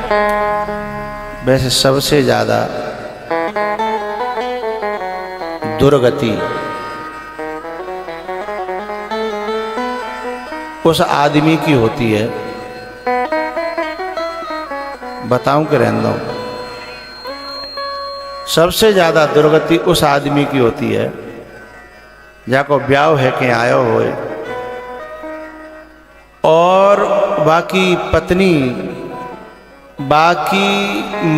वैसे सबसे ज्यादा दुर्गति उस आदमी की होती है, बताऊं कि रहने दो, सबसे ज्यादा दुर्गति उस आदमी की होती है जाको ब्याह है के आयो हो और बाकी पत्नी बाकी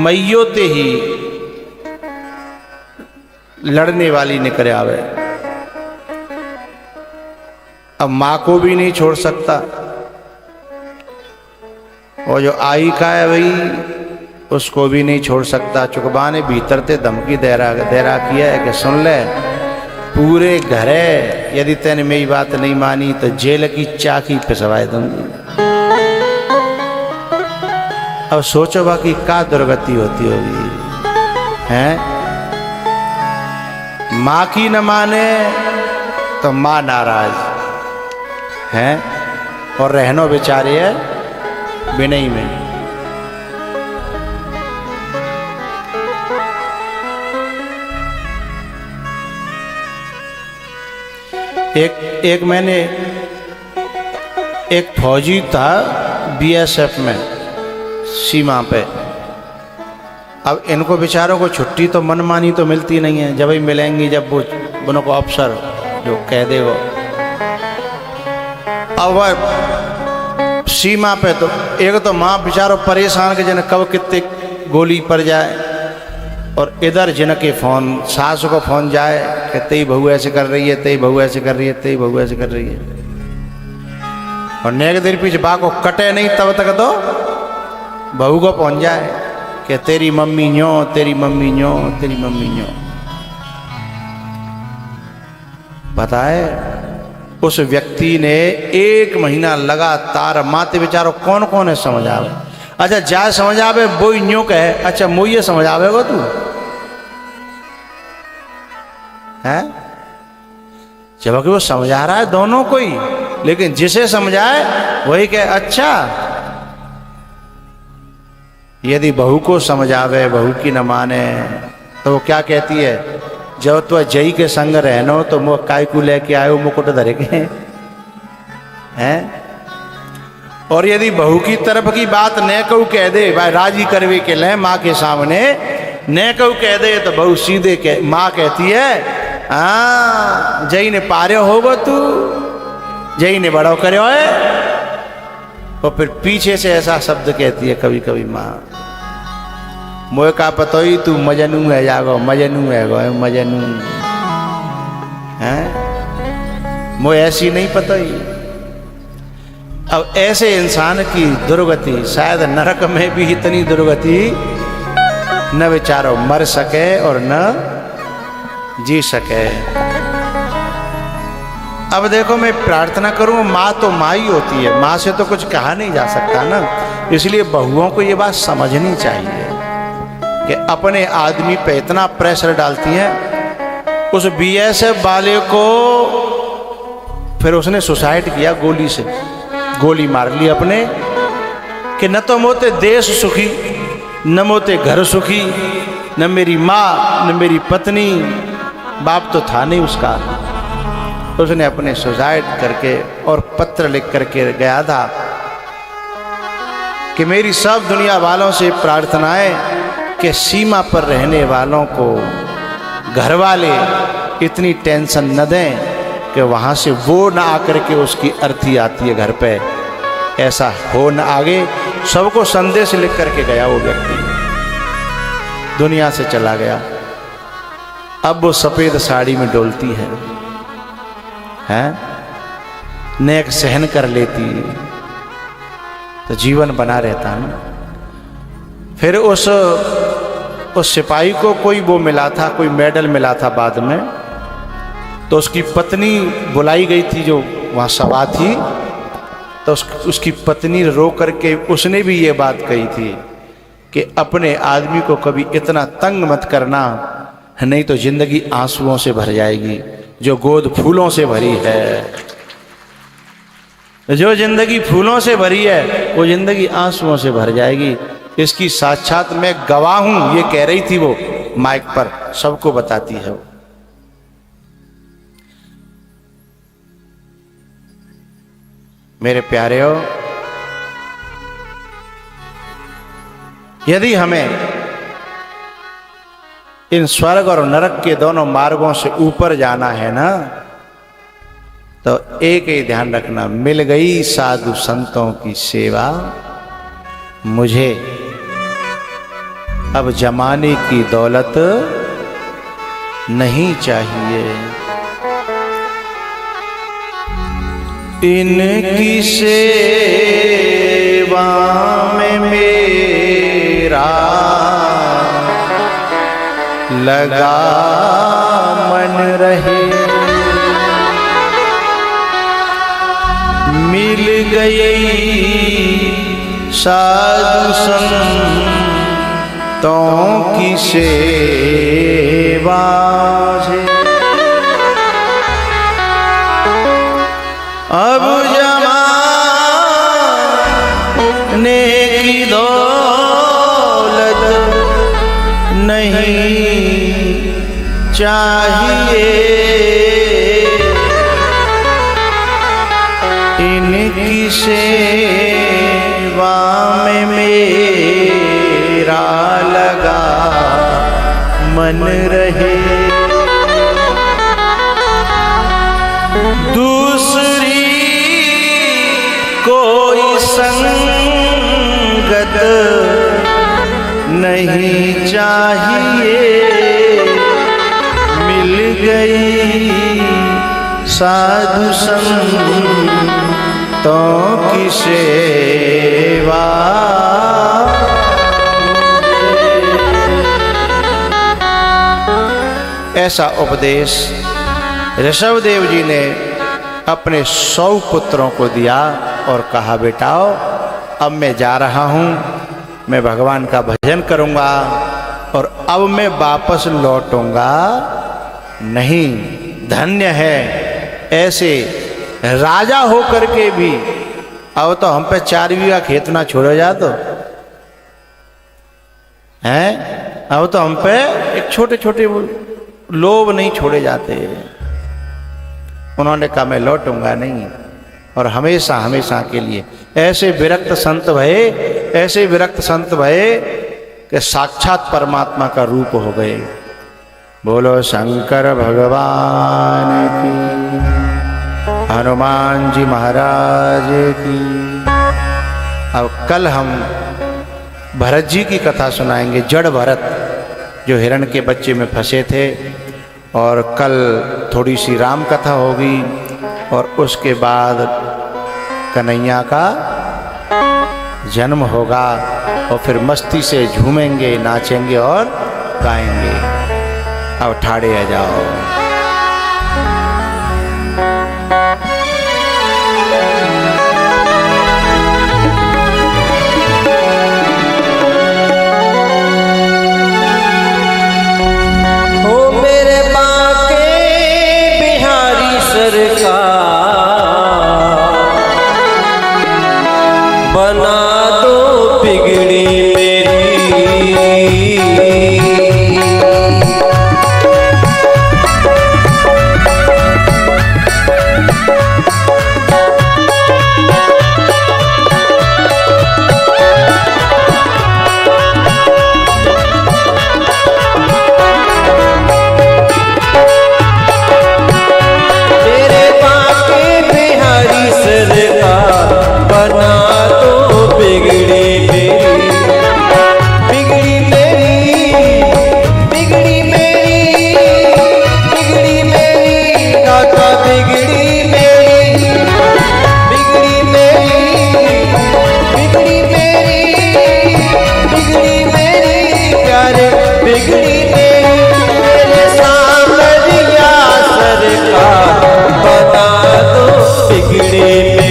मैयों ते ही लड़ने वाली निकल आवे। अब माँ को भी नहीं छोड़ सकता, और जो आई का है भाई उसको भी नहीं छोड़ सकता। चुकबा ने भीतर ते धमकी दे रहा किया है कि सुन ले, पूरे घरे यदि तेने मेरी बात नहीं मानी तो जेल की चाकी पिसवाए दूंगी। अब सोचो बाकी क्या दुर्गति होती होगी, हैं? माँ की न माने तो माँ नाराज हैं, और रहनो बेचारे है बिनई में। एक मैंने एक फौजी था बीएसएफ में सीमा पे। अब इनको बेचारों को छुट्टी तो मनमानी तो मिलती नहीं है, जब ही मिलेंगी जब वो उनको अफसर जो कह देगा। अब सीमा पे तो एक तो माँ बेचारों परेशान के जन कब कितने गोली पड़ जाए, और इधर जिनके फोन सास को फोन जाए कि तेरी बहू ऐसे कर रही है, तेरी बहू ऐसे कर रही है, तेरी बहू ऐसे कर रही है, और नेक देर पीछे बा को कटे नहीं तब तक तो बहू को पहुंच जाए कि तेरी मम्मी न्यो, तेरी मम्मी न्यो, तेरी मम्मी न्यो। बताए उस व्यक्ति ने 1 महीना लगातार माते बेचारो कौन कौन है समझ आवे। अच्छा जा समझ आवे वो न्यो कहे, अच्छा मुझे समझ आवेगा तू है, जबकि वो समझा रहा है दोनों को ही, लेकिन जिसे समझाए वही कहे अच्छा। यदि बहू को समझावे बहू की न माने तो वो क्या कहती है, जब तो जई के संग रहनो तो मुँह काय को लेके आयो मुकुट धरे के हैं। और यदि बहू की तरफ की बात न कहू कह दे, भाई राजी करवे के ले माँ के सामने न कहू कह दे, तो बहू सीधे माँ कहती है हाँ जई ने पारे होगा तू, जई ने बड़ो करो है। और फिर पीछे से ऐसा शब्द कहती है कभी कभी माँ, मोए का पतो ही तू मजनू है जागो, मजनू है गो मजनू हैं, मोए ऐसी नहीं पता ही। अब ऐसे इंसान की दुर्गति शायद नरक में भी इतनी दुर्गति न बेचारो मर सके और न जी सके। अब देखो मैं प्रार्थना करूं, माँ तो माँ ही होती है, माँ से तो कुछ कहा नहीं जा सकता ना, इसलिए बहुओं को ये बात समझनी चाहिए कि अपने आदमी पे इतना प्रेशर डालती हैं। उस बीएसएफ वाले को फिर उसने सुसाइड किया, गोली से गोली मार ली अपने, कि न तो मोते देश सुखी, न मोते घर सुखी, न मेरी माँ न मेरी पत्नी, बाप तो था नहीं उसका। तो उसने अपने सुसाइड करके और पत्र लिख करके गया था कि मेरी सब दुनिया वालों से प्रार्थनाएं कि सीमा पर रहने वालों को घर वाले इतनी टेंशन न दें कि वहाँ से वो न आकर के उसकी अर्थी आती है घर पे, ऐसा हो न आगे। सबको संदेश लिख करके गया वो व्यक्ति, दुनिया से चला गया। अब वो सफ़ेद साड़ी में डोलती है, नेक सहन कर लेती तो जीवन बना रहता ना। फिर उस सिपाही को कोई वो मिला था, कोई मेडल मिला था बाद में, तो उसकी पत्नी बुलाई गई थी जो वहाँ सभा थी, तो उसकी पत्नी रो करके उसने भी ये बात कही थी कि अपने आदमी को कभी इतना तंग मत करना, नहीं तो जिंदगी आंसुओं से भर जाएगी। जो गोद फूलों से भरी है, जो जिंदगी फूलों से भरी है वो जिंदगी आंसुओं से भर जाएगी। इसकी साक्षात मैं गवाह हूं, ये कह रही थी वो माइक पर, सबको बताती है वो। मेरे प्यारेओ, यदि हमें इन स्वर्ग और नरक के दोनों मार्गों से ऊपर जाना है ना, तो एक ही ध्यान रखना, मिल गई साधु संतों की सेवा, मुझे अब जमाने की दौलत नहीं चाहिए। इनकी सेवा में मेरा लगा मन रहे, मिल गई साधु संतों की सेवा से, अब जमाने की दौलत नहीं चाहिए, इनकी सेवा में मेरा लगा मन रहे। दूसरी कोई संगत नहीं चाहिए, मिल गई साधु संतों की सेवा। ऐसा उपदेश ऋषभदेव जी ने अपने 100 पुत्रों को दिया और कहा, बेटाओ अब मैं जा रहा हूँ, मैं भगवान का भजन करूँगा और अब मैं वापस लौटूंगा नहीं। धन्य है ऐसे राजा होकर के भी, अब तो हम पे 4 बीघा खेत ना छोड़ा जा तो हैं, अब तो हम पे एक छोटे छोटे लोभ नहीं छोड़े जाते। उन्होंने कहा मैं लौटूंगा नहीं, और हमेशा हमेशा के लिए ऐसे विरक्त संत भये, ऐसे विरक्त संत भये कि साक्षात परमात्मा का रूप हो गए। बोलो शंकर भगवान की, हनुमान जी महाराज की। अब कल हम भरत जी की कथा सुनाएंगे, जड़ भरत जो हिरण के बच्चे में फंसे थे, और कल थोड़ी सी राम कथा होगी, और उसके बाद कन्हैया का जन्म होगा, और फिर मस्ती से झूमेंगे, नाचेंगे और गाएंगे। अब ठाड़े आ जाओ। बना दो बिगड़ी मेरे बाके बिहारी सरकार, बना बिगड़ी मेरी, बिगड़ी मेरी, बिगड़ी मेरी दाता, बिगड़ी मेरी, बिगड़ी मेरी, बिगड़ी मेरी, बिगड़ी मेरी प्यारे, बिगड़ी मेरी। मेरे सामरिया सरकार, बना दो बिगड़ी मेरी,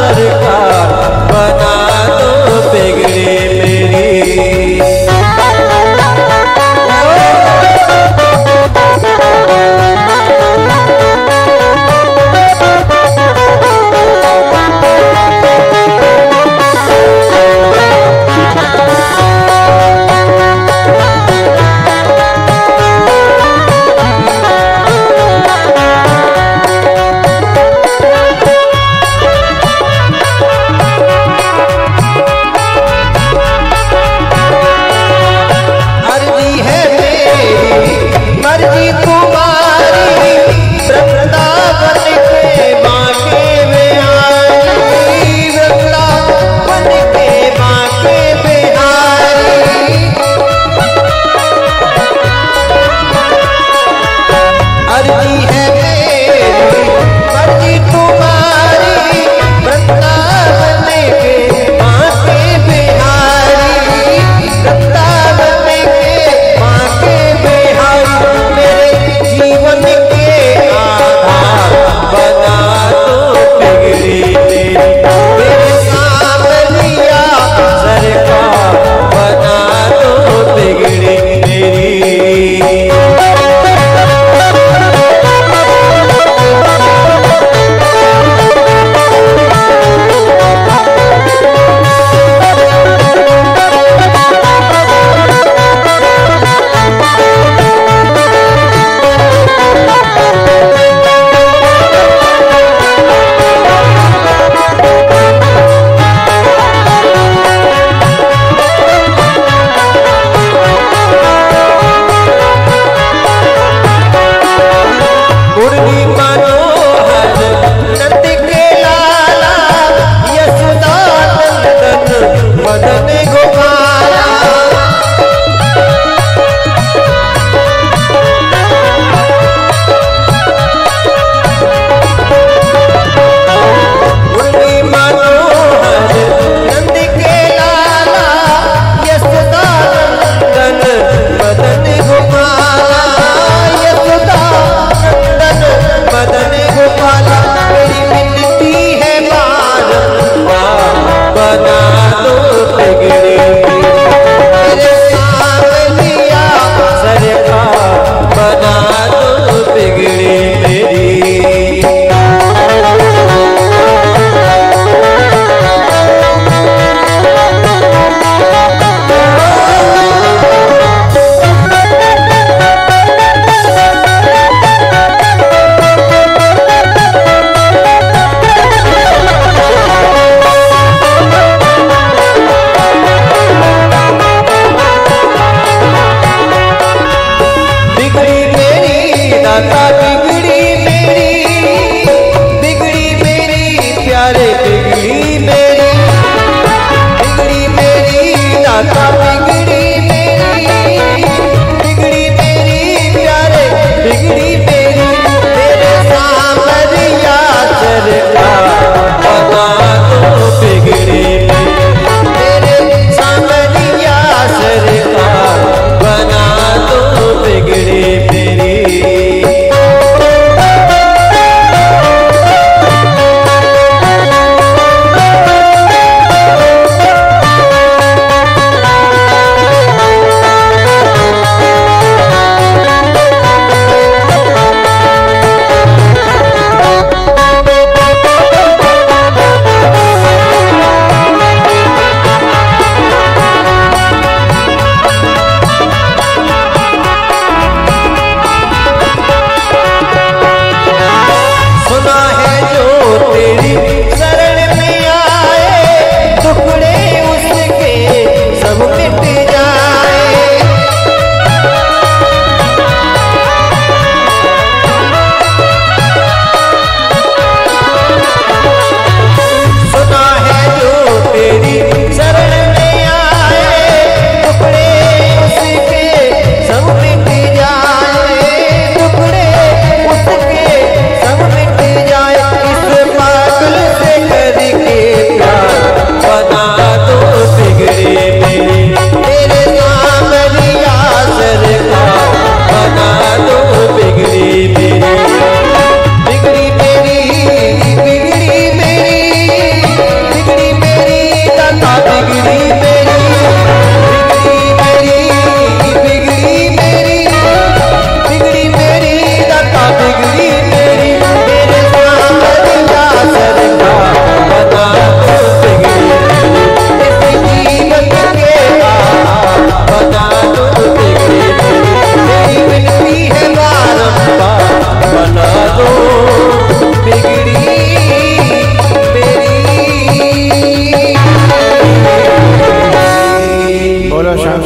सरकार बना दो बिगड़ी मेरी।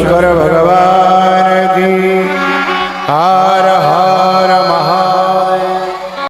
शंकर भगवान की। हर हर